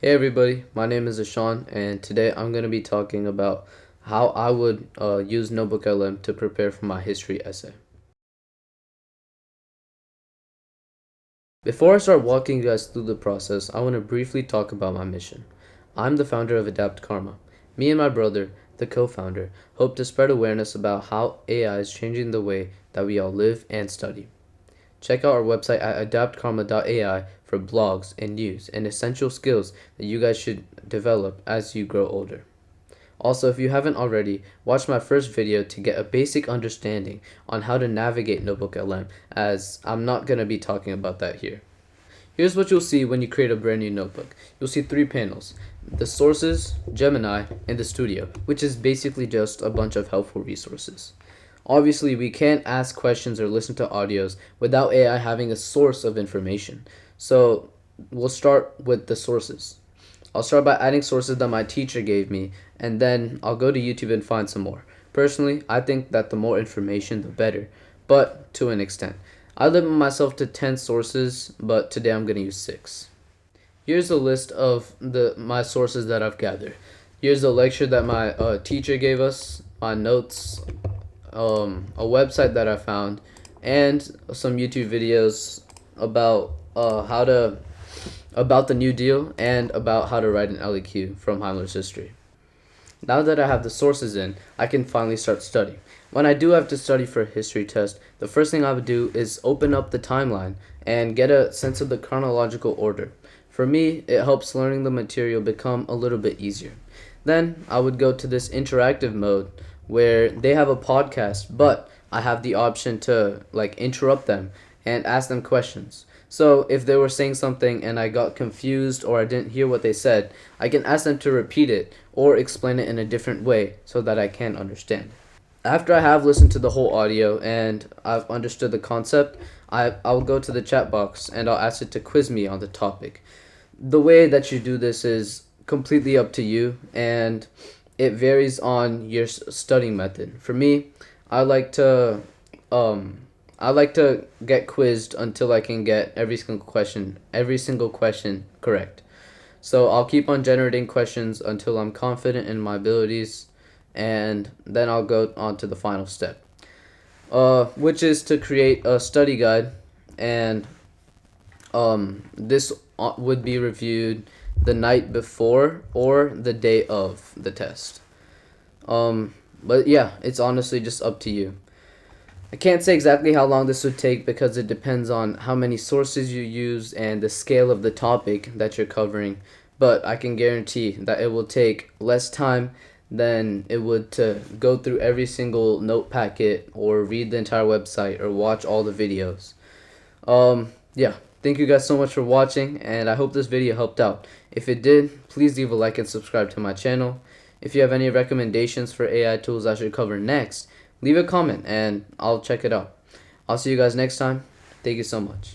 Hey everybody, my name is Ashan, and today I'm going to be talking about how I would use NotebookLM to prepare for my history essay. Before I start walking you guys through the process, I want to briefly talk about my mission. I'm the founder of Adapt Karma. Me and my brother, the co-founder, hope to spread awareness about how AI is changing the way that we all live and study. Check out our website at adaptkarma.ai for blogs and news and essential skills that you guys should develop as you grow older. Also, if you haven't already, watch my first video to get a basic understanding on how to navigate NotebookLM, as I'm not going to be talking about that here. Here's what you'll see when you create a brand new notebook. You'll see three panels: the sources, Gemini, and the studio, which is basically just a bunch of helpful resources. Obviously, we can't ask questions or listen to audios without AI having a source of information. So we'll start with the sources. I'll start by adding sources that my teacher gave me, and then I'll go to YouTube and find some more. Personally, I think that the more information, the better, but to an extent. I limit myself to 10 sources, but today I'm going to use 6. Here's a list of my sources that I've gathered. Here's a lecture that my teacher gave us, my notes, a website that I found, and some YouTube videos about about the New Deal and about how to write an LEQ from Heimler's history. Now that I have the sources in, I can finally start studying. When I do have to study for a history test, the first thing I would do is open up the timeline and get a sense of the chronological order. For me, it helps learning the material become a little bit easier. Then I would go to this interactive mode where they have a podcast, but I have the option to interrupt them and ask them questions. So if they were saying something and I got confused or I didn't hear what they said, I can ask them to repeat it or explain it in a different way so that I can understand. After I have listened to the whole audio and I've understood the concept, I'll go to the chat box and I'll ask it to quiz me on the topic. The way that you do this is completely up to you, and it varies on your studying method. For me, I like to I like to get quizzed until I can get every single question correct. So I'll keep on generating questions until I'm confident in my abilities, and then I'll go on to the final step, which is to create a study guide, and this would be reviewed the night before or the day of the test. But yeah, it's honestly just up to you. I can't say exactly how long this would take because it depends on how many sources you use and the scale of the topic that you're covering, but I can guarantee that it will take less time than it would to go through every single note packet or read the entire website or watch all the videos. Yeah, thank you guys so much for watching, and I hope this video helped out. If it did, please leave a like and subscribe to my channel. If you have any recommendations for AI tools I should cover next, leave a comment and I'll check it out. I'll see you guys next time. Thank you so much.